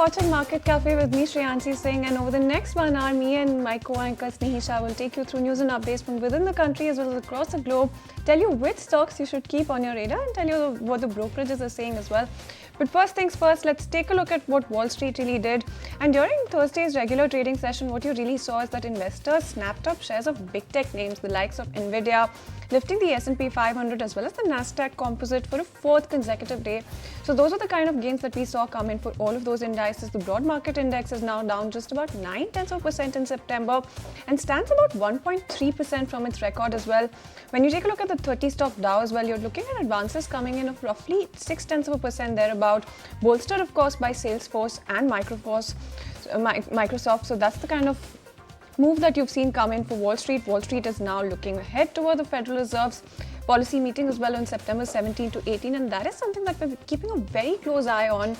watching Market Cafe with me, Shreyanshi Singh, and over the next 1 hour, me and my co-anchor Snehisha will take you through news and updates from within the country as well as across the globe, tell you which stocks you should keep on your radar and tell you what the brokerages are saying as well. But first things first, let's take a look at what Wall Street really did. And during Thursday's regular trading session, what you really saw is that investors snapped up shares of big tech names, the likes of Nvidia, lifting the S&P 500 as well as the Nasdaq Composite for a fourth consecutive day. So those are the kind of gains that we saw come in for all of those indices. The broad market index is now down just about 0.9% in September and stands about 1.3% from its record as well. When you take a look at the 30 stock Dow as well, you're looking at advances coming in of roughly 0.6% thereabout, bolstered of course by Salesforce and Microsoft. So that's the kind of move that you've seen come in for Wall Street. Wall Street is now looking ahead toward the Federal Reserve's policy meeting as well on September 17 to 18, and that is something that we're keeping a very close eye on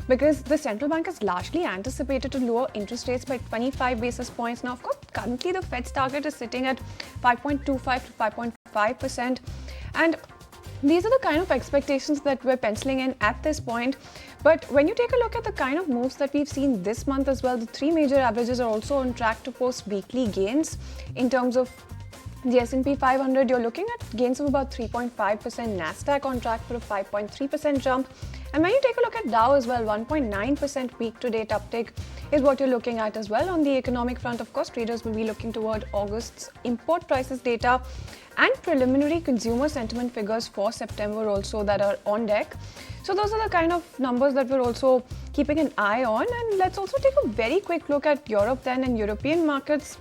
because the central bank is largely anticipated to lower interest rates by 25 basis points. Now, of course, currently the Fed's target is sitting at 5.25 to 5.5%, and these are the kind of expectations that we're penciling in at this point. But when you take a look at the kind of moves that we've seen this month as well, the three major averages are also on track to post weekly gains. In terms of the S&P 500, you're looking at gains of about 3.5%, Nasdaq on track for a 5.3% jump. And when you take a look at Dow as well, 1.9% week-to-date uptick is what you're looking at as well. On the economic front, of course, traders will be looking toward August's import prices data and preliminary consumer sentiment figures for September also that are on deck. So those are the kind of numbers that we're also keeping an eye on. And let's also take a very quick look at Europe then, and European markets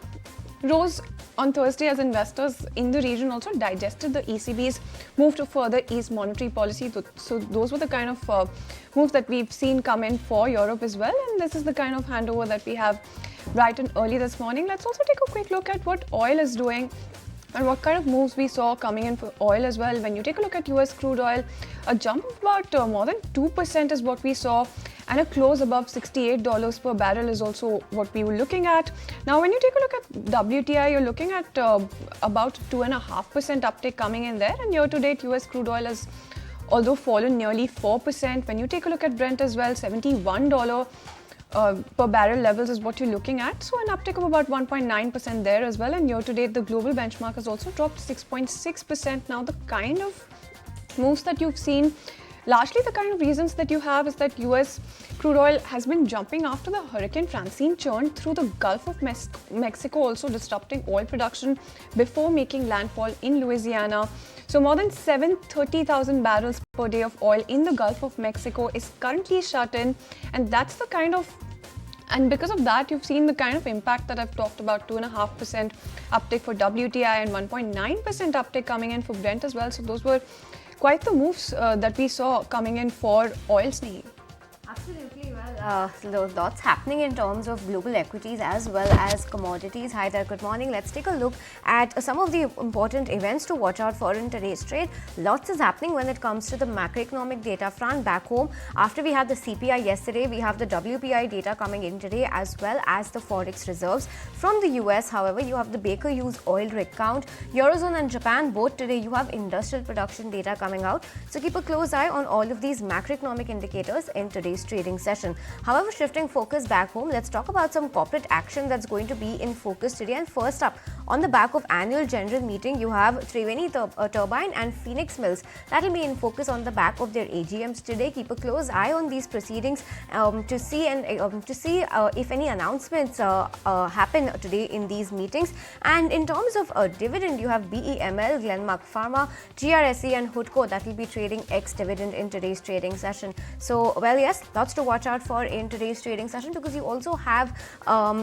rose on Thursday as investors in the region also digested the ECB's move to further ease monetary policy. So those were the kind of moves that we've seen come in for Europe as well. And this is the kind of handover that we have bright and early this morning. Let's also take a quick look at what oil is doing and what kind of moves we saw coming in for oil as well. When you take a look at US crude oil, a jump of about more than 2% is what we saw, and a close above $68 per barrel is also what we were looking at. Now, when you take a look at WTI, you're looking at about 2.5% uptick coming in there, and year-to-date US crude oil has although fallen nearly 4%. When you take a look at Brent as well, $71 per barrel levels is what you're looking at. So an uptick of about 1.9% there as well. And year to date, the global benchmark has also dropped 6.6%. Now, the kind of moves that you've seen, largely the kind of reasons that you have is that US crude oil has been jumping after the Hurricane Francine churned through the Gulf of Mexico, also disrupting oil production before making landfall in Louisiana. So more than 730,000 barrels per day of oil in the Gulf of Mexico is currently shut in, and that's the kind of, and because of that, you've seen the kind of impact that I've talked about, 2.5% uptick for WTI and 1.9% uptick coming in for Brent as well. So those were quite the moves that we saw coming in for oil, Snehi. Absolutely. Well, lots happening in terms of global equities as well as commodities. Hi there, good morning. Let's take a look at some of the important events to watch out for in today's trade. Lots is happening when it comes to the macroeconomic data front back home. After we had the CPI yesterday, we have the WPI data coming in today as well as the forex reserves. From the US, however, you have the Baker Hughes oil rig count. Eurozone and Japan, both today, you have industrial production data coming out. So keep a close eye on all of these macroeconomic indicators in today's trading session. However, shifting focus back home, let's talk about some corporate action that's going to be in focus today. And first up, on the back of annual general meeting, you have Triveni Turbine and Phoenix Mills. That will be in focus on the back of their AGMs today. Keep a close eye on these proceedings to see if any announcements happen today in these meetings. And in terms of dividend, you have BEML, Glenmark Pharma, GRSE and Hudco that will be trading ex-dividend in today's trading session. So, well, yes, lots to watch out for in today's trading session, because you also have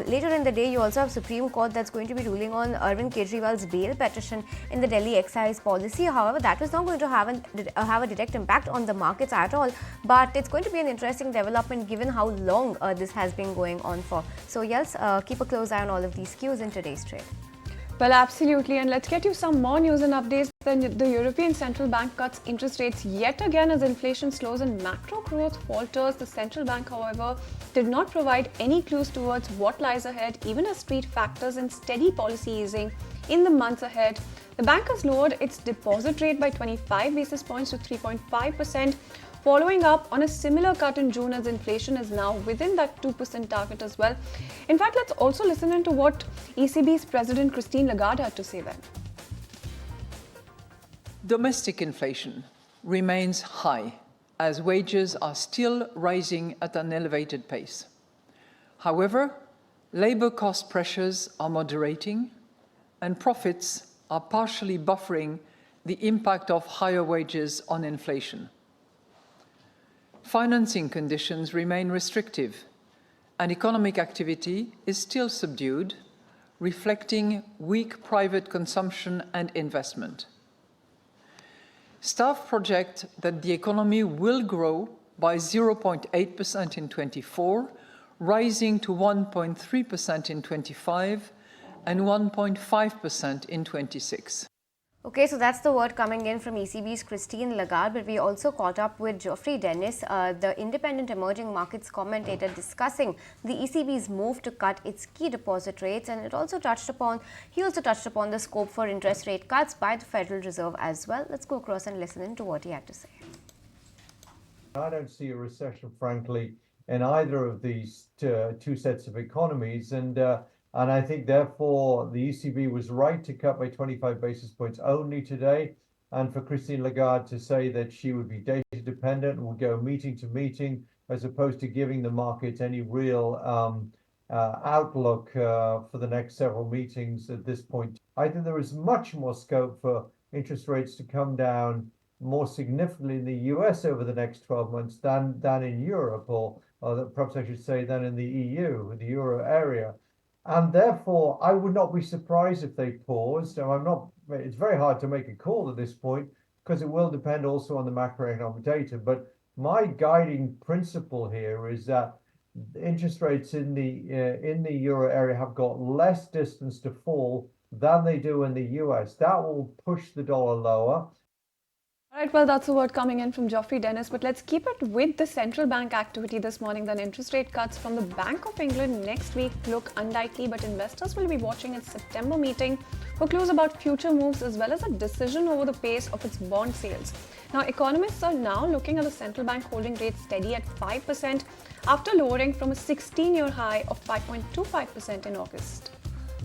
later in the day, you also have Supreme Court that's going to be ruling on Arvind Kejriwal's bail petition in the Delhi excise policy. However, that is not going to have a direct impact on the markets at all, but it's going to be an interesting development given how long this has been going on for. So yes, keep a close eye on all of these cues in today's trade. Well, absolutely. And let's get you some more news and updates. Then the European Central Bank cuts interest rates yet again as inflation slows and macro growth falters. The central bank, however, did not provide any clues towards what lies ahead, even as street factors in steady policy easing in the months ahead. The bank has lowered its deposit rate by 25 basis points to 3.5%, following up on a similar cut in June as inflation is now within that 2% target as well. In fact, let's also listen into what ECB's President Christine Lagarde had to say then. Domestic inflation remains high as wages are still rising at an elevated pace. However, labor cost pressures are moderating and profits are partially buffering the impact of higher wages on inflation. Financing conditions remain restrictive and economic activity is still subdued, reflecting weak private consumption and investment. Staff project that the economy will grow by 0.8% in 24, rising to 1.3% in 25 and 1.5% in 26. Okay, so that's the word coming in from ECB's Christine Lagarde, but we also caught up with Geoffrey Dennis, the independent emerging markets commentator, discussing the ECB's move to cut its key deposit rates, and he also touched upon the scope for interest rate cuts by the Federal Reserve as well. Let's go across and listen in to what he had to say. I don't see a recession, frankly, in either of these two sets of economies, and I think, therefore, the ECB was right to cut by 25 basis points only today, and for Christine Lagarde to say that she would be data dependent and would go meeting to meeting, as opposed to giving the market any real outlook for the next several meetings at this point. I think there is much more scope for interest rates to come down more significantly in the US over the next 12 months than in Europe, or perhaps I should say than in the EU, the euro area. And therefore, I would not be surprised if they paused. And it's very hard to make a call at this point because it will depend also on the macroeconomic data. But my guiding principle here is that interest rates in the euro area have got less distance to fall than they do in the US. That will push the dollar lower. All right, well, that's the word coming in from Geoffrey Dennis, but let's keep it with the central bank activity this morning. Then interest rate cuts from the Bank of England next week look unlikely, but investors will be watching its September meeting for clues about future moves as well as a decision over the pace of its bond sales. Now, economists are now looking at the central bank holding rate steady at 5% after lowering from a 16-year high of 5.25% in August.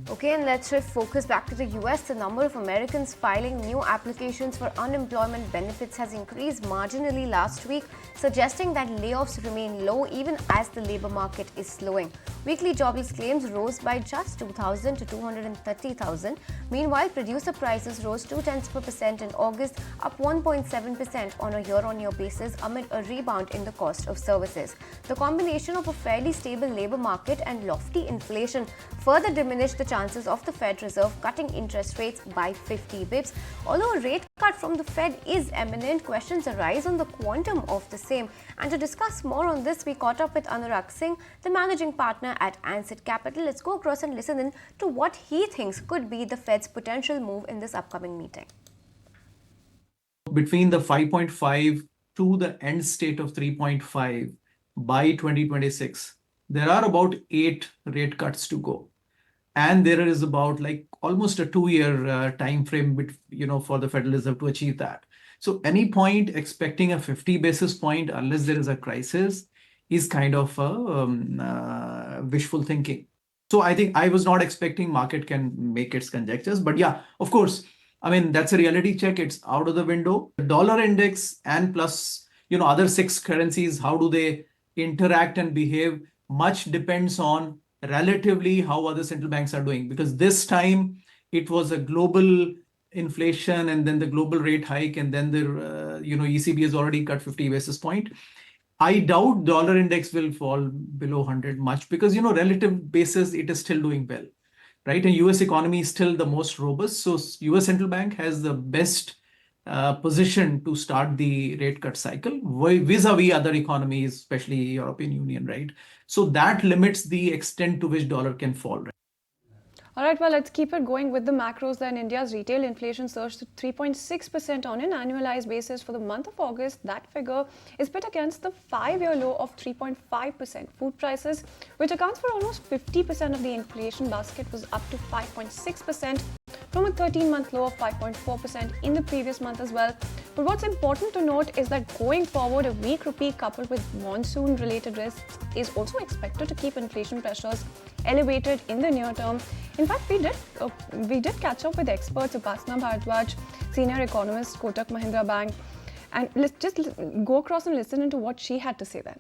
Okay, and let's shift focus back to the US. The number of Americans filing new applications for unemployment benefits has increased marginally last week, suggesting that layoffs remain low even as the labor market is slowing. Weekly jobless claims rose by just 2,000 to 230,000. Meanwhile, producer prices rose 0.2% in August, up 1.7% on a year-on-year basis amid a rebound in the cost of services. The combination of a fairly stable labor market and lofty inflation further diminished the chances of the Fed Reserve cutting interest rates by 50 bips. Although a rate cut from the Fed is imminent, questions arise on the quantum of the same. And to discuss more on this, we caught up with Anurag Singh, the managing partner at Ansett Capital. Let's go across and listen in to what he thinks could be the Fed's potential move in this upcoming meeting. Between the 5.5 to the end state of 3.5 by 2026, there are about 8 rate cuts to go. And there is about almost a 2-year time frame for the Federal Reserve to achieve that. So any point expecting a 50 basis point unless there is a crisis is kind of wishful thinking. So I think I was not expecting market can make its conjectures. But yeah, of course, I mean, that's a reality check. It's out of the window. The dollar index and plus, other 6 currencies, how do they interact and behave? Much depends on relatively how other central banks are doing, because this time it was a global inflation and then the global rate hike, and then the ECB has already cut 50 basis point. I doubt dollar index will fall below 100 much because relative basis it is still doing well, right? And US economy is still the most robust, so US central bank has the best position to start the rate cut cycle vis-a-vis other economies, especially European Union, right? So that limits the extent to which dollar can fall. Right? All right, well, let's keep it going with the macros then. India's retail inflation surged to 3.6% on an annualized basis for the month of August. That figure is put against the 5-year low of 3.5%. Food prices, which accounts for almost 50% of the inflation basket, was up to 5.6% from a 13-month low of 5.4% in the previous month as well. But what's important to note is that going forward, a weak rupee coupled with monsoon-related risks is also expected to keep inflation pressures elevated in the near term. In fact, we did catch up with experts, Upasana Bharadwaj, senior economist, Kotak Mahindra Bank, and let's just go across and listen into what she had to say then.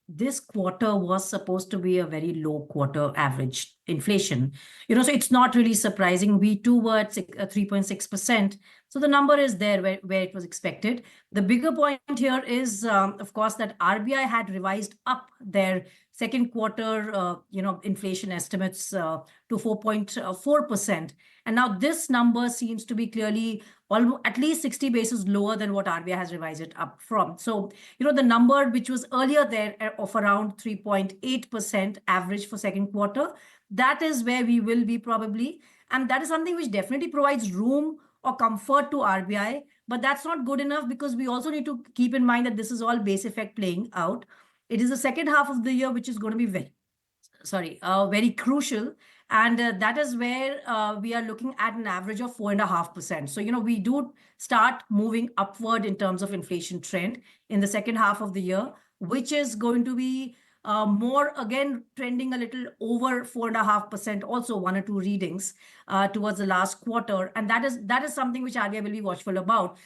This quarter was supposed to be a very low quarter average inflation. So it's not really surprising. We too were at 3.6%. So the number is there where it was expected. The bigger point here is, of course, that RBI had revised up their second quarter, inflation estimates to 4.4%. And now this number seems to be clearly almost at least 60 basis lower than what RBI has revised it up from. So, the number which was earlier there of around 3.8% average for second quarter, that is where we will be probably. And that is something which definitely provides room or comfort to RBI. But that's not good enough because we also need to keep in mind that this is all base effect playing out. It is the second half of the year which is going to be very crucial. And that is where we are looking at an average of 4.5%. So, we do start moving upward in terms of inflation trend in the second half of the year, which is going to be more again trending a little over 4.5%, also one or two readings towards the last quarter. And that is something which RBI will be watchful about.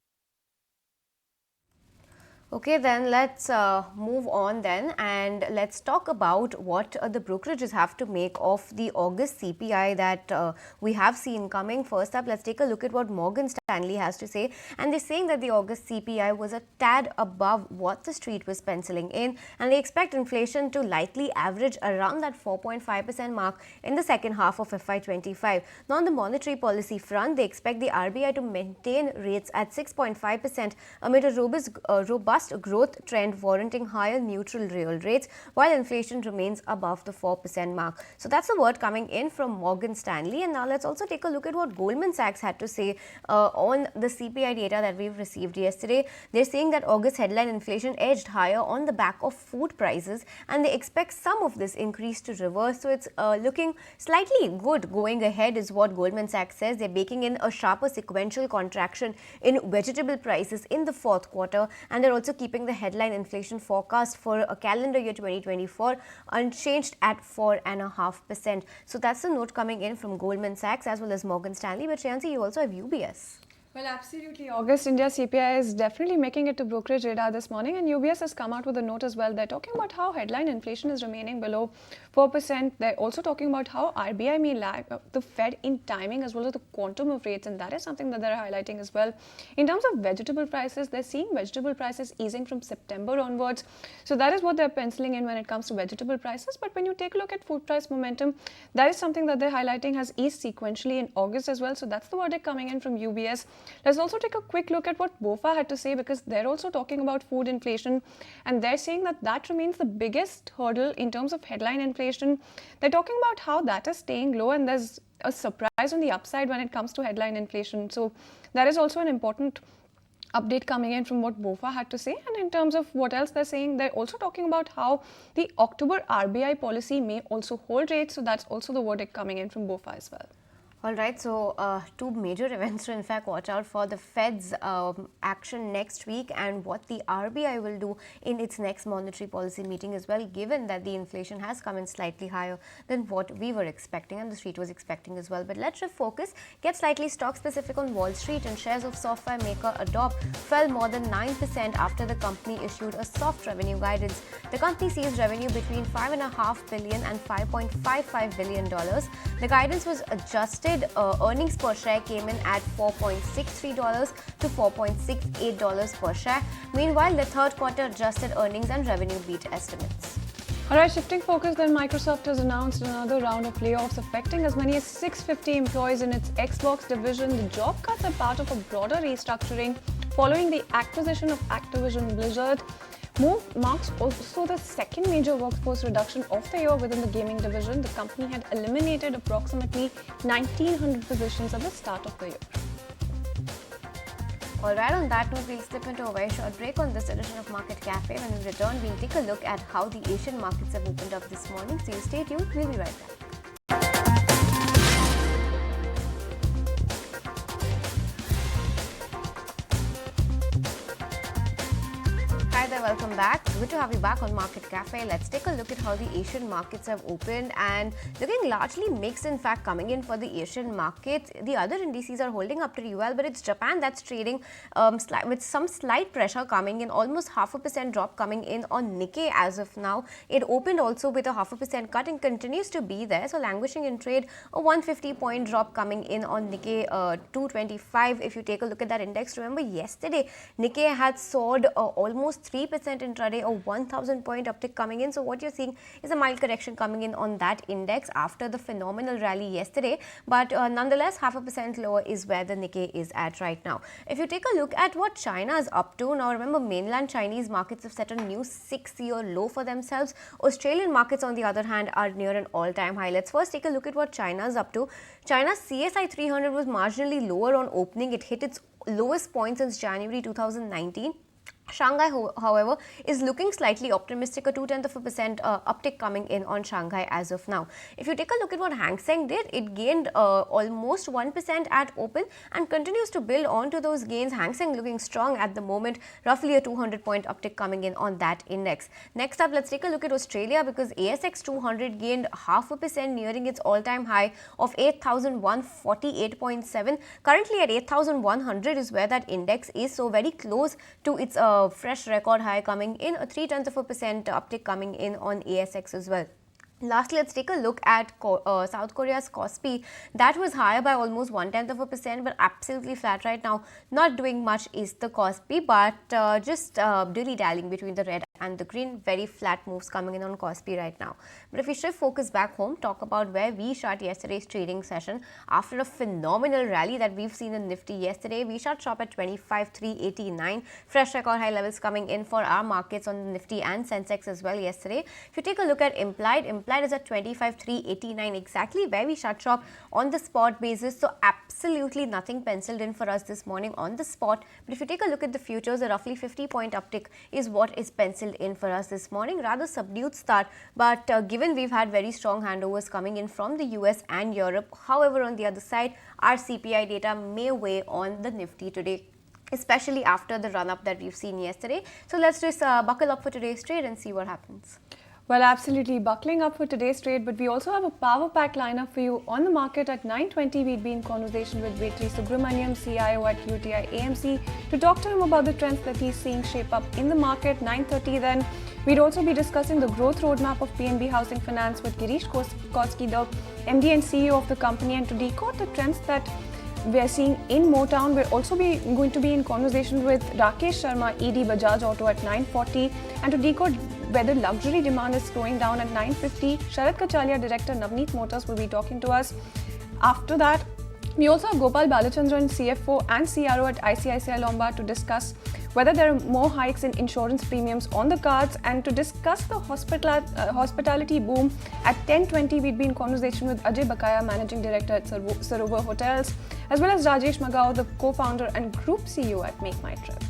Okay, then let's move on then, and let's talk about what the brokerages have to make of the August CPI that we have seen coming. First up, let's take a look at what Morgan Stanley has to say. And they're saying that the August CPI was a tad above what the street was penciling in, and they expect inflation to likely average around that 4.5% mark in the second half of FY25. Now, on the monetary policy front, they expect the RBI to maintain rates at 6.5% amid a robust growth trend warranting higher neutral real rates, while inflation remains above the 4% mark. So that's the word coming in from Morgan Stanley. And now let's also take a look at what Goldman Sachs had to say on the CPI data that we've received yesterday. They're saying that August headline inflation edged higher on the back of food prices, and they expect some of this increase to reverse. So it's looking slightly good going ahead is what Goldman Sachs says. They're baking in a sharper sequential contraction in vegetable prices in the fourth quarter, and they're also keeping the headline inflation forecast for a calendar year 2024 unchanged at 4.5%. So that's the note coming in from Goldman Sachs as well as Morgan Stanley. But Shreyansi, you also have UBS. Well, absolutely. August India CPI is definitely making it to brokerage radar this morning, and UBS has come out with a note as well. They're talking about how headline inflation is remaining below 4%. They're also talking about how RBI may lag the Fed in timing as well as the quantum of rates, and that is something that they're highlighting as well. In terms of vegetable prices, they're seeing vegetable prices easing from September onwards. So that is what they're penciling in when it comes to vegetable prices. But when you take a look at food price momentum, that is something that they're highlighting has eased sequentially in August as well. So that's the verdict coming in from UBS. Let's also take a quick look at what BofA had to say, because they're also talking about food inflation, and they're saying that that remains the biggest hurdle in terms of headline inflation. They're talking about how that is staying low, and there's a surprise on the upside when it comes to headline inflation. So that is also an important update coming in from what BofA had to say. And in terms of what else they're saying, they're also talking about how the October RBI policy may also hold rates. So that's also the verdict coming in from BofA as well. All right, so two major events to in fact watch out for: the Fed's action next week and what the RBI will do in its next monetary policy meeting as well, given that the inflation has come in slightly higher than what we were expecting and the street was expecting as well. But let's shift focus, get slightly stock specific on Wall Street, and shares of software maker Adobe fell more than 9% after the company issued a soft revenue guidance. The company sees revenue between $5.5 billion and $5.55 billion. The guidance was adjusted. Earnings per share came in at $4.63 to $4.68 per share. Meanwhile, the third quarter adjusted earnings and revenue beat estimates. Alright, shifting focus, then Microsoft has announced another round of layoffs affecting as many as 650 employees in its Xbox division. The job cuts are part of a broader restructuring following the acquisition of Activision Blizzard. Move marks also the second major workforce reduction of the year within the gaming division. The company had eliminated approximately 1,900 positions at the start of the year. Alright, on that note, we'll slip into a very short break on this edition of Market Cafe. When we return, we'll take a look at how the Asian markets have opened up this morning. So you stay tuned, we'll be right back. welcome back. Good to have you back on Market Cafe. Let's take a look at how the Asian markets have opened and looking largely mixed, in fact, coming in for the Asian market. The other indices are holding up pretty well, but it's Japan that's trading with some slight pressure coming in, almost 0.5% drop coming in on Nikkei as of now. It opened also with a 0.5% cut and continues to be there. So languishing in trade, a 150-point drop coming in on Nikkei 225. If you take a look at that index, remember yesterday Nikkei had soared almost 3% intraday, a 1,000-point uptick coming in. So what you're seeing is a mild correction coming in on that index after the phenomenal rally yesterday. But nonetheless, 0.5% lower is where the Nikkei is at right now. If you take a look at what China is up to, now remember mainland Chinese markets have set a new 6-year low for themselves. Australian markets on the other hand are near an all-time high. Let's first take a look at what China is up to. China's CSI 300 was marginally lower on opening. It hit its lowest point since January 2019. Shanghai, however, is looking slightly optimistic, a 0.2% uptick coming in on Shanghai as of now. If you take a look at what Hang Seng did, it gained almost 1% at open and continues to build on to those gains. Hang Seng looking strong at the moment, roughly a 200-point uptick coming in on that index. Next up, let's take a look at Australia because ASX 200 gained 0.5%, nearing its all-time high of 8,148.7. Currently at 8,100 is where that index is, so very close to its fresh record high coming in, a 0.3% uptick coming in on ASX as well. Lastly, let's take a look at South Korea's Kospi. That was higher by almost 0.1%, but absolutely flat right now. Not doing much is the Kospi, but just dilly-dallying between the red and the green. Very flat moves coming in on Kospi right now. But if we shift focus back home, talk about where we shot yesterday's trading session. After a phenomenal rally that we've seen in Nifty yesterday, we shot shop at 25,389. Fresh record high levels coming in for our markets on Nifty and Sensex as well yesterday. If you take a look at implied is at 25,389, exactly where we shut shop on the spot basis. So absolutely nothing penciled in for us this morning on the spot. But if you take a look at the futures, a roughly 50-point uptick is what is penciled in for us this morning. Rather subdued start, but given we've had very strong handovers coming in from the US and Europe. However, on the other side, our CPI data may weigh on the Nifty today, especially after the run-up that we've seen yesterday. So let's just buckle up for today's trade and see what happens. Well, absolutely buckling up for today's trade, but we also have a power pack lineup for you on the market at 9:20. We'd be in conversation with Vetri Subramaniam, CIO at UTI AMC, to talk to him about the trends that he's seeing shape up in the market. 9:30 then, we'd also be discussing the growth roadmap of PNB Housing Finance with Girish Koski, the MD and CEO of the company, and to decode the trends that we are seeing in Motown. We're also going to be in conversation with Rakesh Sharma, ED Bajaj Auto at 9:40, and to decode whether luxury demand is slowing down at 9:50. Sharad Kachalia, Director, Navneet Motors, will be talking to us. After that, we also have Gopal Balachandran, CFO and CRO at ICICI Lombard, to discuss whether there are more hikes in insurance premiums on the cards, and to discuss the hospitality boom at 10:20. We'd be in conversation with Ajay Bakaya, Managing Director at Sarovar Hotels, as well as Rajesh Magao, the co-founder and Group CEO at Make My Trip.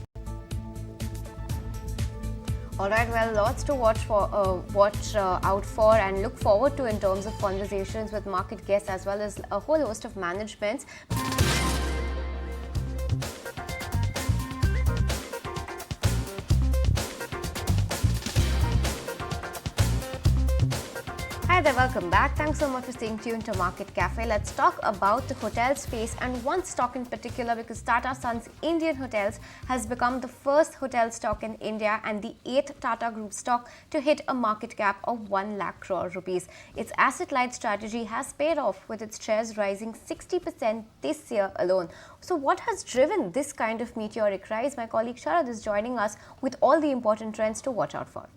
Alright, well, lots to watch out for and look forward to in terms of conversations with market guests as well as a whole host of managements. Hi there, welcome back. Thanks so much for staying tuned to Market Cafe. Let's talk about the hotel space and one stock in particular, because Tata Sons Indian Hotels has become the first hotel stock in India and the 8th Tata Group stock to hit a market cap of 1 lakh crore rupees. Its asset-light strategy has paid off, with its shares rising 60% this year alone. So what has driven this kind of meteoric rise? My colleague Sharad is joining us with all the important trends to watch out for.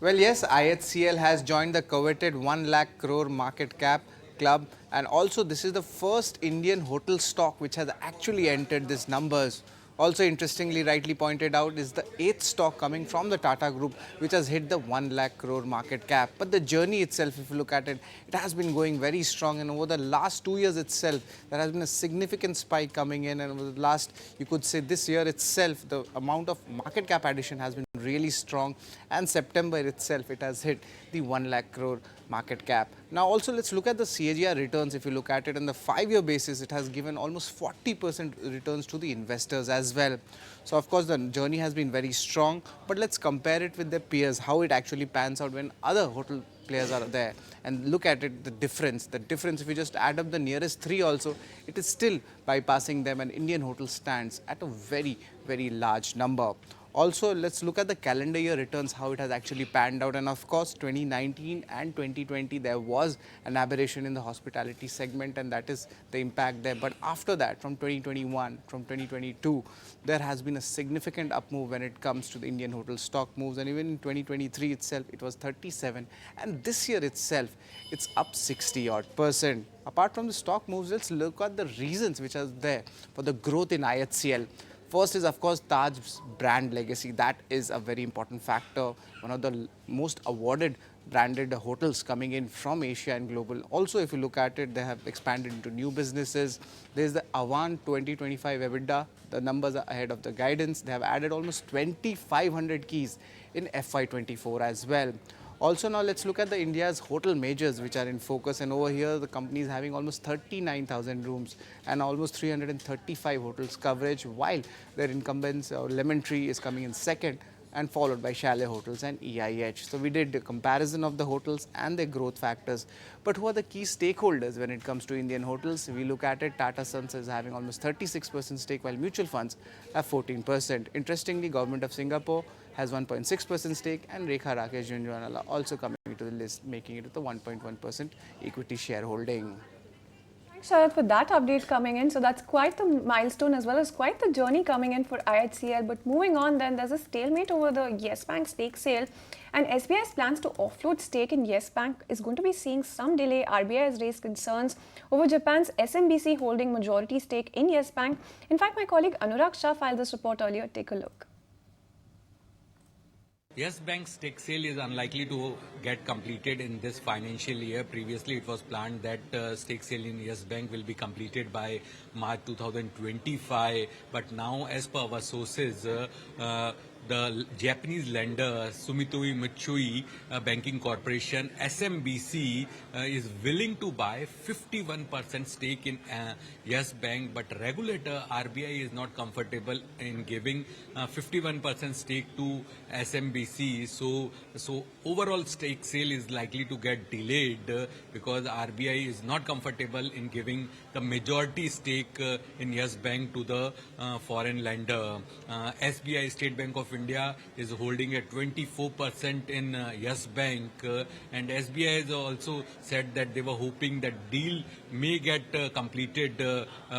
Well, yes, IHCL has joined the coveted 1 lakh crore market cap club, and also this is the first Indian hotel stock which has actually entered these numbers. Also, interestingly, rightly pointed out, is the 8th stock coming from the Tata Group which has hit the 1 lakh crore market cap. But the journey itself, if you look at it, it has been going very strong, and over the last 2 years itself, there has been a significant spike coming in, and over the last, you could say this year itself, the amount of market cap addition has been really strong, and September itself, it has hit the 1 lakh crore market cap. Now also let's look at the CAGR returns. If you look at it on the 5-year basis, it has given almost 40% returns to the investors as well. So of course the journey has been very strong, but let's compare it with their peers, how it actually pans out when other hotel players are there, and look at it, the difference if you just add up the nearest 3 also, it is still bypassing them, and Indian hotel stands at a very, very large number. Also, let's look at the calendar year returns, how it has actually panned out. And of course, 2019 and 2020, there was an aberration in the hospitality segment, and that is the impact there. But after that, from 2021, from 2022, there has been a significant up move when it comes to the Indian hotel stock moves. And even in 2023 itself, it was 37. And this year itself, it's up 60-odd%. Apart from the stock moves, let's look at the reasons which are there for the growth in IHCL. First is, of course, Taj's brand legacy. That is a very important factor. One of the most awarded branded hotels coming in from Asia and global. Also, if you look at it, they have expanded into new businesses. There's the Avan 2025 EBITDA. The numbers are ahead of the guidance. They have added almost 2,500 keys in FY24 as well. Also, now let's look at the India's hotel majors which are in focus, and over here the company is having almost 39,000 rooms and almost 335 hotels coverage, while their incumbents Lemon Tree is coming in second and followed by Chalet Hotels and EIH. So we did a comparison of the hotels and their growth factors. But who are the key stakeholders when it comes to Indian hotels? We look at it, Tata Sons is having almost 36% stake, while mutual funds have 14%. Interestingly, Government of Singapore has 1.6% stake, and Rekha Rakesh Junjunwala also coming to the list, making it with a 1.1% equity shareholding. Thanks, Sharath, for that update coming in. So that's quite the milestone as well as quite the journey coming in for IHCL. But moving on then, there's a stalemate over the Yes Bank stake sale, and SBI's plans to offload stake in Yes Bank is going to be seeing some delay. RBI has raised concerns over Japan's SMBC holding majority stake in Yes Bank. In fact, my colleague Anurag Shah filed this report earlier. Take a look. Yes Bank's stake sale is unlikely to get completed in this financial year. Previously, it was planned that stake sale in Yes Bank will be completed by March 2025. But now, as per our sources, the Japanese lender Sumitomo Mitsui Banking Corporation (SMBC) is willing to buy 51% stake in Yes Bank, but regulator RBI is not comfortable in giving 51% stake to SMBC. So overall stake sale is likely to get delayed because RBI is not comfortable in giving the majority stake in Yes Bank to the foreign lender. SBI, State Bank of India, is holding at 24% in Yes Bank, and SBI has also said that they were hoping that deal may get completed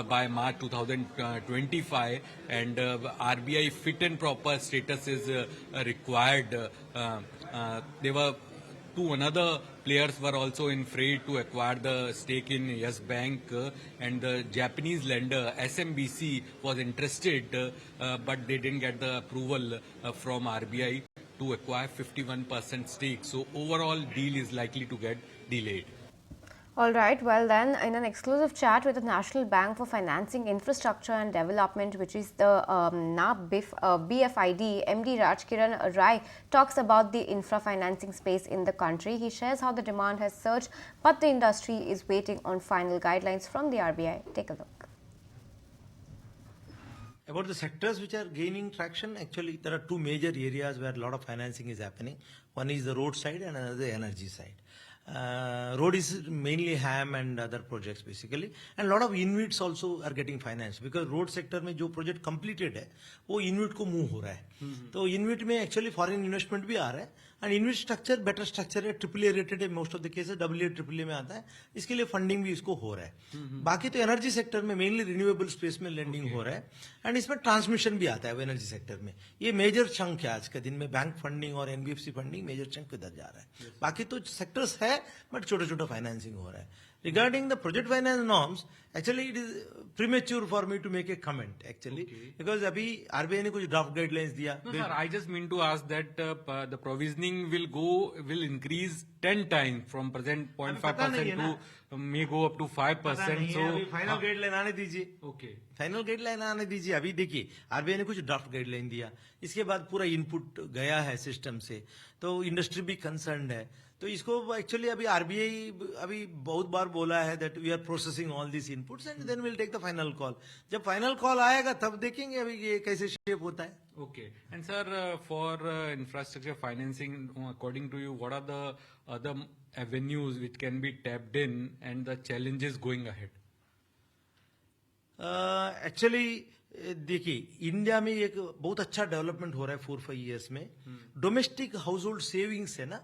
by March 2025, and RBI fit and proper status is required. There were two another players were also in fray to acquire the stake in Yes Bank, and the Japanese lender SMBC was interested, but they didn't get the approval from RBI to acquire 51% stake. So overall deal is likely to get delayed. All right, well then, in an exclusive chat with the National Bank for Financing Infrastructure and Development, which is the BFID, MD Rajkiran Rai talks about the infra financing space in the country. He shares how the demand has surged, but the industry is waiting on final guidelines from the RBI. Take a look. About the sectors which are gaining traction, actually there are two major areas where a lot of financing is happening. One is the road side and another the energy side. Road is mainly HAM and other projects basically, and a lot of InvITs also are getting financed because road sector में जो project completed है वो InvIT को move हो रहा है. तो InvIT में actually foreign investment भी आ रहा है, and InvIT structure better structure है, AAA rated है, most of the cases AA AAA में आता है, इसके लिए funding भी इसको हो रहा है. बाकी तो energy sector में mainly renewable space में lending हो रहा है, and इसमें transmission भी आता है energy sector में. ये major chunk है आज के दिन में, बैंक funding और NBFC funding major chunk इधर जा रहा है. बाकी तो sectors है but छोटा छोटा financing हो रहा है. Regarding the project finance norms, actually it is premature for me to make a comment actually, because अभी RBI ने कुछ draft guidelines दिया. No, sir, I just mean to ask that the provisioning will increase 10 times from present 0.5% to may go up to 5%. So final guideline आने दीजिए. Okay. Final guideline आने दीजिए. अभी देखिए आरबीआई ने कुछ ड्राफ्ट गाइडलाइन दिया, इसके बाद पूरा इनपुट गया है सिस्टम से, तो इंडस्ट्री भी कंसर्न है. तो इसको एक्चुअली अभी आरबीआई अभी बहुत बार बोला है that we are processing all this inputs and then will take the final call. जब फाइनल कॉल आएगा तब देखेंगे अभी ये कैसे शेप होता है. Okay. And sir, for infrastructure financing, according to you, what are the other avenues which can be tapped in and the challenges going ahead? Actually देखिए इंडिया में एक बहुत अच्छा डेवलपमेंट हो रहा है 4-5 ईयर्स में. डोमेस्टिक हाउस होल्ड सेविंग्स है ना,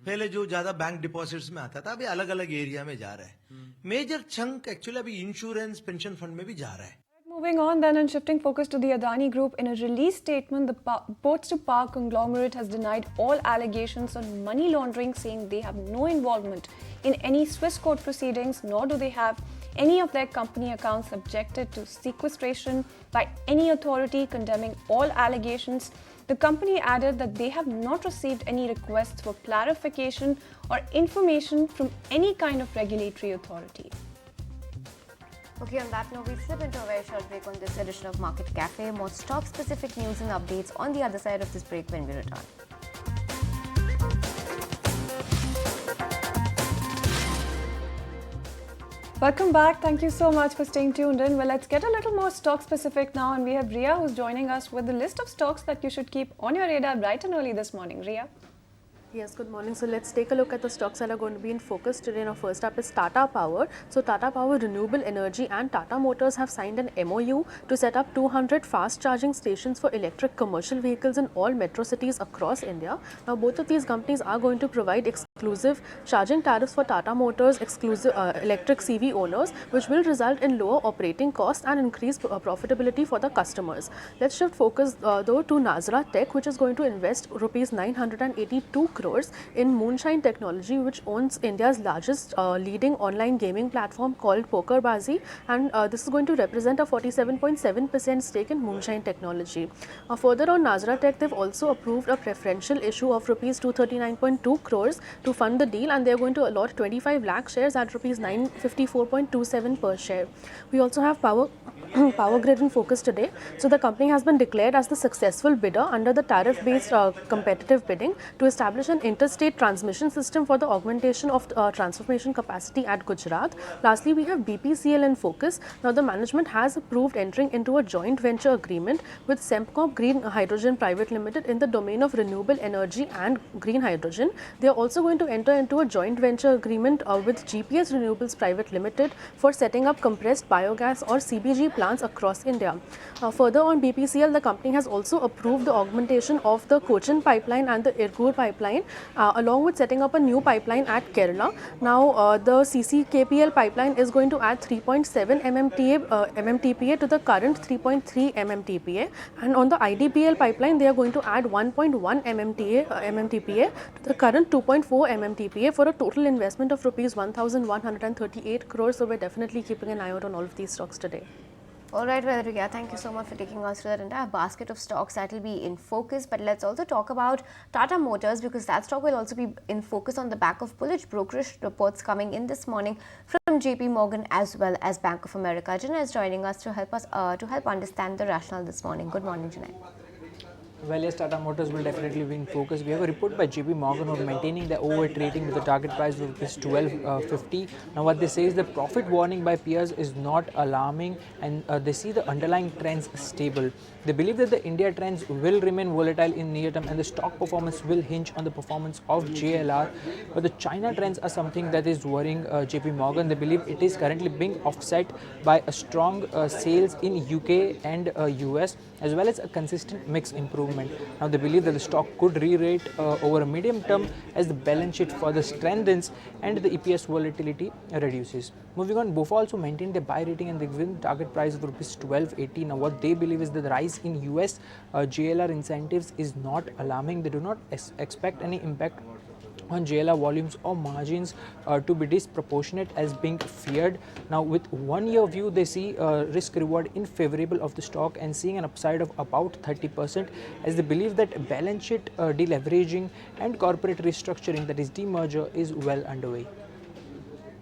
पहले जो ज्यादा बैंक डिपॉजिट्स में आता था अभी अलग अलग एरिया में जा रहा है. मेजर चंक एक्चुअली अभी इंश्योरेंस पेंशन फंड में भी जा रहा है. Moving on then and shifting focus to the Adani Group, in a release statement, the Ports to Power conglomerate has denied all allegations on money laundering, saying they have no involvement in any Swiss court proceedings, nor do they have any of their company accounts subjected to sequestration by any authority, condemning all allegations. The company added that they have not received any requests for clarification or information from any kind of regulatory authority. Okay, on that note, we slip into a very short break on this edition of Market Cafe. More stock-specific news and updates on the other side of this break when we return. Welcome back. Thank you so much for staying tuned in. Well, let's get a little more stock specific now, and we have Ria who's joining us with the list of stocks that you should keep on your radar bright and early this morning. Ria. Yes, good morning. So let's take a look at the stocks that are going to be in focus today. Now, first up is Tata Power. So Tata Power Renewable Energy and Tata Motors have signed an MOU to set up 200 fast charging stations for electric commercial vehicles in all metro cities across India. Now, both of these companies are going to provide exclusive charging tariffs for Tata Motors exclusive electric CV owners, which will result in lower operating costs and increased profitability for the customers. Let's shift focus though to Nazra Tech, which is going to invest rupees 982 crores in Moonshine Technology, which owns India's largest leading online gaming platform called PokerBazi, and this is going to represent a 47.7% stake in Moonshine Technology. Further on Nazra Tech, they've also approved a preferential issue of rupees 239.2 crores to fund the deal, and they're going to allot 25 lakh shares at rupees 954.27 per share. We also have Power Grid in focus today. So the company has been declared as the successful bidder under the tariff-based competitive bidding to establish an interstate transmission system for the augmentation of transformation capacity at Gujarat. Lastly, we have BPCL in focus. Now, the management has approved entering into a joint venture agreement with Sembcorp Green Hydrogen Private Limited in the domain of renewable energy and green hydrogen. They are also going to enter into a joint venture agreement with GPS Renewables Private Limited for setting up compressed biogas or CBG plants across India. Further on BPCL, the company has also approved the augmentation of the Cochin pipeline and the Irkur pipeline, along with setting up a new pipeline at Kerala. Now, the CCKPL pipeline is going to add 3.7 MMTPA to the current 3.3 MMTPA, and on the IDPL pipeline, they are going to add 1.1 MMTPA to the current 2.4 MMTPA for a total investment of rupees 1,138 crores. So we're definitely keeping an eye out on all of these stocks today. All right, well, Riya, thank you so much for taking us through that entire basket of stocks that will be in focus. But let's also talk about Tata Motors, because that stock will also be in focus on the back of bullish brokerage reports coming in this morning from JP Morgan as well as Bank of America. Janay is joining us to help understand the rationale this morning. Good morning, Janay. Well, yes, Tata Motors will definitely be in focus. We have a report by JP Morgan on maintaining the overweight rating with a target price of ₹12.50. Now, what they say is the profit warning by peers is not alarming, and they see the underlying trends stable. They believe that the India trends will remain volatile in near term, and the stock performance will hinge on the performance of JLR. But the China trends are something that is worrying JP Morgan. They believe it is currently being offset by a strong sales in UK and US, as well as a consistent mix improvement. Now, they believe that the stock could re-rate over a medium term as the balance sheet further strengthens and the EPS volatility reduces. Moving on, BofA also maintained their buy rating and they given target price of ₹12.80. Now, what they believe is that the rise in US JLR incentives is not alarming. They do not expect any impact on JLR volumes or margins to be disproportionate as being feared. Now, with 1 year view, they see risk reward in favorable of the stock and seeing an upside of about 30%, as they believe that balance sheet deleveraging and corporate restructuring, that is demerger, is well underway.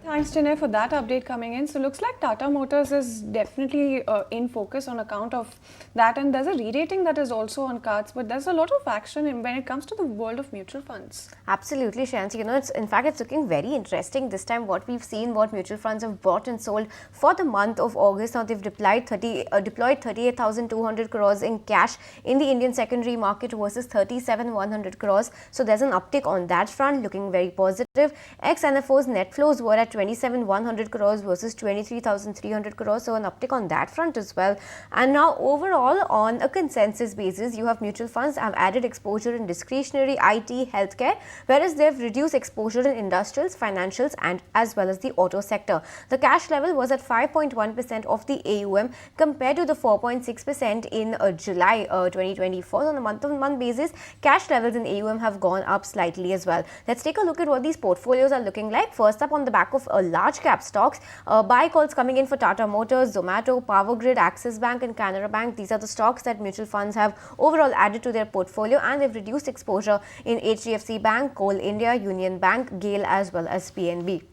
Thanks, Chinay, for that update coming in. So looks like Tata Motors is definitely in focus on account of that, and there's a re-rating that is also on cards. But there's a lot of action when it comes to the world of mutual funds. Absolutely, Shansi. You know, it's looking very interesting this time. What we've seen, what mutual funds have bought and sold for the month of August. Now they've deployed 38,200 crores in cash in the Indian secondary market versus 37,100 crores. So there's an uptick on that front, looking very positive. Ex-NFO's net flows were at 27,100 crores versus 23,300 crores. So an uptick on that front as well. And now overall, on a consensus basis, you have mutual funds have added exposure in discretionary, IT, healthcare, whereas they've reduced exposure in industrials, financials, and as well as the auto sector. The cash level was at 5.1% of the AUM compared to the 4.6% in July 2024. On a month-on-month basis, cash levels in AUM have gone up slightly as well. Let's take a look at what these portfolios are looking like. First up, on the back of large cap stocks, buy calls coming in for Tata Motors, Zomato, Power Grid, Axis Bank and Canara Bank. These are the stocks that mutual funds have overall added to their portfolio, and they've reduced exposure in HDFC Bank, Coal India, Union Bank, GAIL as well as PNB.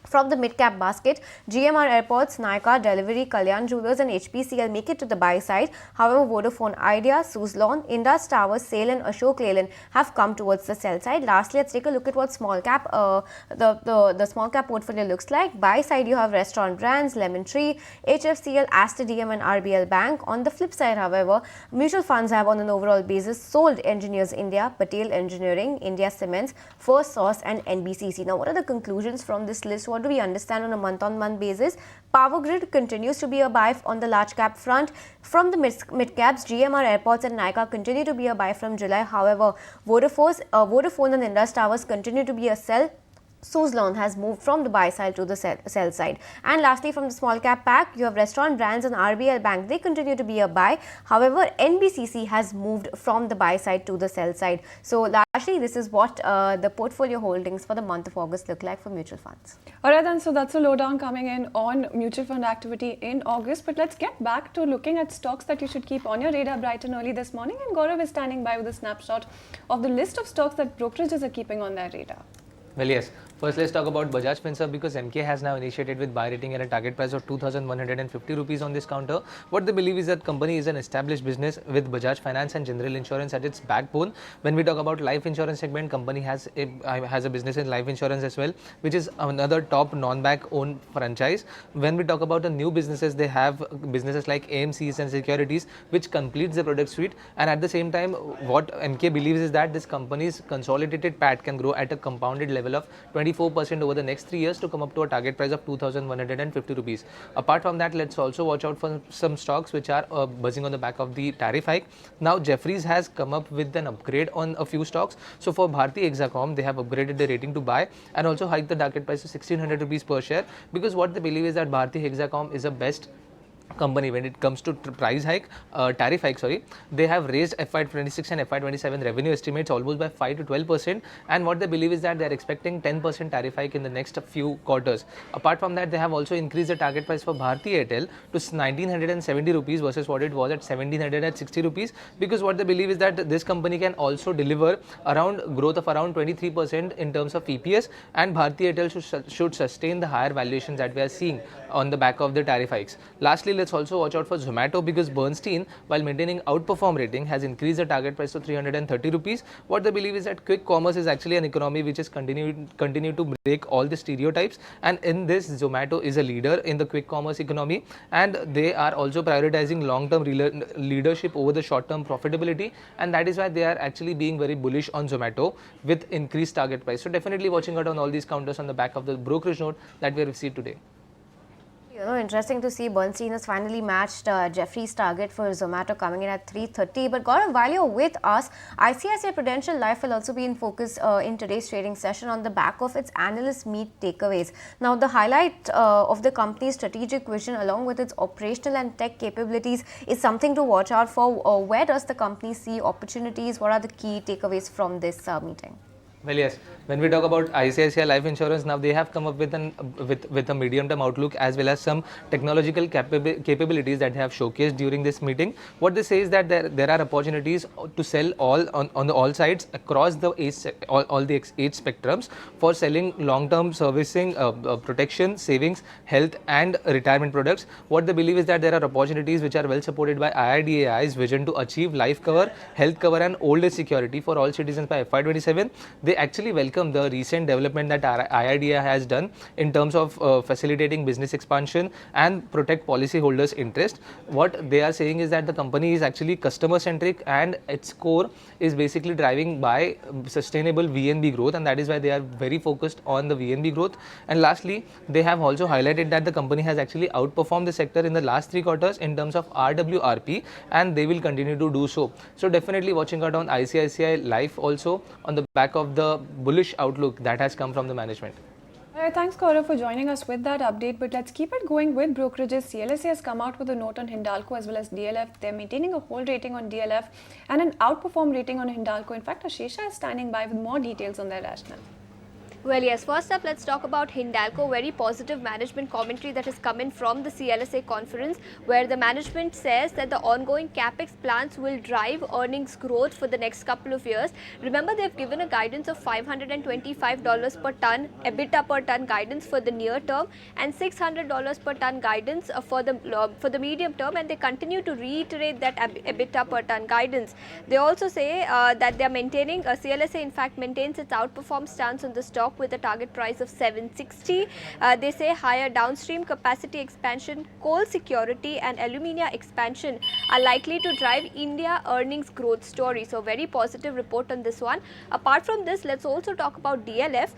From the mid-cap basket, GMR Airports, Nykaa, Delivery, Kalyan Jewellers and HPCL make it to the buy side. However, Vodafone Idea, Suzlon, Indus Towers, SAIL and Ashok Leyland have come towards the sell side. Lastly, let's take a look at what small cap the small cap portfolio looks like. Buy side, you have Restaurant Brands, Lemon Tree, HFCL, Aster DM and RBL Bank. On the flip side, however, mutual funds have on an overall basis sold Engineers India, Patel Engineering, India Cements, First Source and NBCC. Now, what are the conclusions from this list? What do we understand on a month-on-month basis? Power Grid continues to be a buy on the large cap front. From the mid caps, GMR Airports and Nykaa continue to be a buy from July. However, Vodafone and Indus Towers continue to be a sell. Suzlon has moved from the buy side to the sell side. And lastly, from the small cap pack, you have Restaurant Brands and RBL Bank. They continue to be a buy. However, NBCC has moved from the buy side to the sell side. So largely, this is what the portfolio holdings for the month of August look like for mutual funds. Alright then, so that's a lowdown coming in on mutual fund activity in August. But let's get back to looking at stocks that you should keep on your radar bright and early this morning. And Gaurav is standing by with a snapshot of the list of stocks that brokerages are keeping on their radar. Well, yes. First, let's talk about Bajaj Finserv, because MK has now initiated with buy rating at a target price of 2,150 rupees on this counter. What they believe is that company is an established business with Bajaj Finance and General Insurance at its backbone. When we talk about life insurance segment, company has a business in life insurance as well, which is another top non-bank owned franchise. When we talk about the new businesses, they have businesses like AMCs and securities, which completes the product suite. And at the same time, what MK believes is that this company's consolidated PAT can grow at a compounded level of 24% over the next 3 years to come up to a target price of 2,150 rupees. Apart from that, let's also watch out for some stocks which are buzzing on the back of the tariff hike. Now, Jefferies has come up with an upgrade on a few stocks. So for Bharti Hexacom, they have upgraded the rating to buy and also hiked the target price to 1,600 rupees per share, because what they believe is that Bharti Hexacom is a best company when it comes to tariff hike. They have raised FY26 and FY27 revenue estimates almost by 5 to 12%, and what they believe is that they are expecting 10% tariff hike in the next few quarters. Apart from that, they have also increased the target price for Bharti Airtel to 1,970 rupees versus what it was at 1,760 rupees, because what they believe is that this company can also deliver around growth of around 23% in terms of EPS, and Bharti Airtel should sustain the higher valuations that we are seeing on the back of the tariff hikes. Lastly, let's also watch out for Zomato, because Bernstein, while maintaining outperform rating, has increased the target price to 330 rupees. What they believe is that quick commerce is actually an economy which is continue to break all the stereotypes, and in this, Zomato is a leader in the quick commerce economy, and they are also prioritizing long-term leadership over the short-term profitability, and that is why they are actually being very bullish on Zomato with increased target price. So definitely watching out on all these counters on the back of the brokerage note that we have received today. You know, interesting to see Bernstein has finally matched Jeffrey's target for Zomato coming in at 330. But Gaurav, while you're with us, ICICI Prudential Life will also be in focus in today's trading session on the back of its analyst meet takeaways. Now, the highlight of the company's strategic vision along with its operational and tech capabilities is something to watch out for. Where does the company see opportunities? What are the key takeaways from this meeting? Well, yes. When we talk about ICICI Life Insurance, now they have come up with with a medium-term outlook as well as some technological capabilities that they have showcased during this meeting. What they say is that there are opportunities to sell on all sides across the all the age spectrums for selling long-term servicing, protection, savings, health, and retirement products. What they believe is that there are opportunities which are well supported by IRDAI's vision to achieve life cover, health cover, and old age security for all citizens by FY27. They actually welcome the recent development that IRDAI has done in terms of facilitating business expansion and protect policyholders' interest. What they are saying is that the company is actually customer centric and its core is basically driving by sustainable VNB growth, and that is why they are very focused on the VNB growth. And lastly, they have also highlighted that the company has actually outperformed the sector in the last 3 quarters in terms of RWRP, and they will continue to do so. So definitely watching out on ICICI Life also on the back of the bullish outlook that has come from the management. Alright, thanks Gaurav for joining us with that update, but let's keep it going with brokerages. CLSA has come out with a note on Hindalco as well as DLF. They're maintaining a hold rating on DLF and an outperform rating on Hindalco. In fact, Ashesha is standing by with more details on their rationale. Well, yes, first up, let's talk about Hindalco. Very positive management commentary that has come in from the CLSA conference, where the management says that the ongoing capex plans will drive earnings growth for the next couple of years. Remember, they've given a guidance of $525 per ton, EBITDA per ton guidance for the near term, and $600 per ton guidance for the medium term, and they continue to reiterate that EBITDA per ton guidance. They also say that they are maintaining, CLSA in fact maintains its outperform stance on the stock with a target price of 760. They say higher downstream capacity expansion, coal security and alumina expansion are likely to drive India earnings growth story. So very positive report on this one. Apart from this, let's also talk about DLF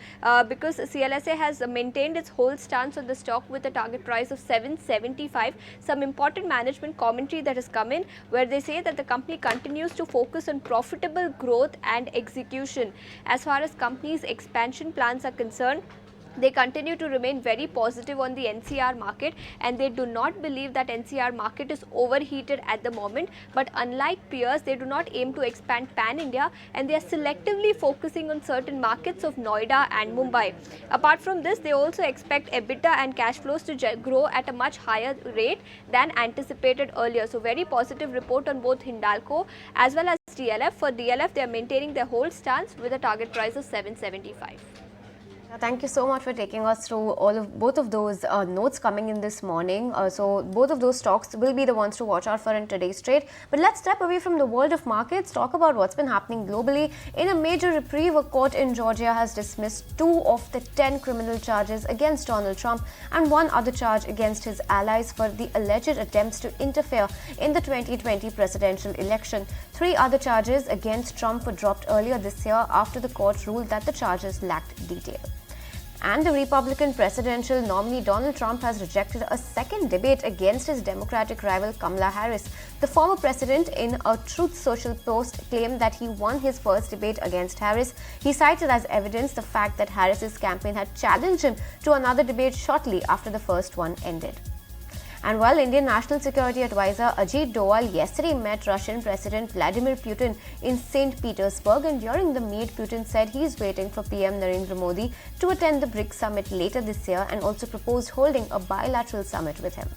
because CLSA has maintained its whole stance on the stock with a target price of 775. Some important management commentary that has come in, where they say that the company continues to focus on profitable growth and execution. As far as company's expansion plans are concerned, they continue to remain very positive on the NCR market, and they do not believe that NCR market is overheated at the moment. But unlike peers, they do not aim to expand pan-India, and they are selectively focusing on certain markets of Noida and Mumbai. Apart from this, they also expect EBITDA and cash flows to grow at a much higher rate than anticipated earlier. So very positive report on both Hindalco as well as DLF. For DLF, they are maintaining their whole stance with a target price of 775. Thank you so much for taking us through both of those notes coming in this morning. So both of those stocks will be the ones to watch out for in today's trade. But let's step away from the world of markets, talk about what's been happening globally. In a major reprieve, a court in Georgia has dismissed 2 of the 10 criminal charges against Donald Trump and 1 other charge against his allies for the alleged attempts to interfere in the 2020 presidential election. 3 other charges against Trump were dropped earlier this year after the court ruled that the charges lacked detail. And the Republican presidential nominee Donald Trump has rejected a second debate against his Democratic rival Kamala Harris. The former president, in a Truth Social post, claimed that he won his first debate against Harris. He cited as evidence the fact that Harris's campaign had challenged him to another debate shortly after the first one ended. And while Indian National Security Advisor Ajit Doval yesterday met Russian President Vladimir Putin in St. Petersburg, and during the meet, Putin said he is waiting for PM Narendra Modi to attend the BRICS summit later this year and also proposed holding a bilateral summit with him.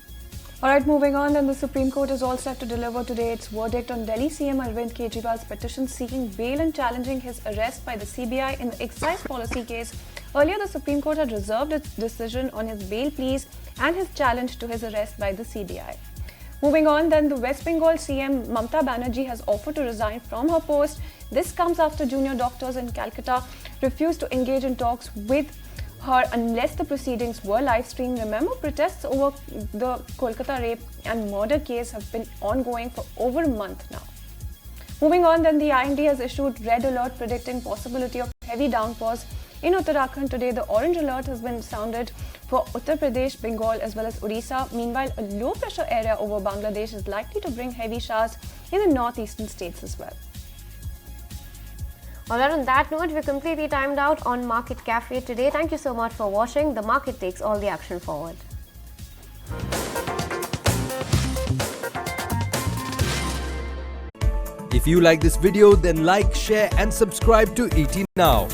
Alright, moving on, then the Supreme Court is all set to deliver today its verdict on Delhi CM Arvind Kejriwal's petition seeking bail and challenging his arrest by the CBI in the excise policy case. Earlier, the Supreme Court had reserved its decision on his bail pleas and his challenge to his arrest by the CBI. Moving on, then the West Bengal CM Mamata Banerjee has offered to resign from her post. This comes after junior doctors in Calcutta refused to engage in talks with her unless the proceedings were live streamed. Remember, protests over the Kolkata rape and murder case have been ongoing for over a month now. Moving on, then the IMD has issued red alert predicting possibility of heavy downpours in Uttarakhand today. The orange alert has been sounded for Uttar Pradesh, Bengal as well as Odisha. Meanwhile, a low pressure area over Bangladesh is likely to bring heavy showers in the northeastern states as well. Alright, on that note, we're completely timed out on Market Cafe today. Thank you so much for watching. The market takes all the action forward. If you like this video, then like, share and subscribe to ET Now.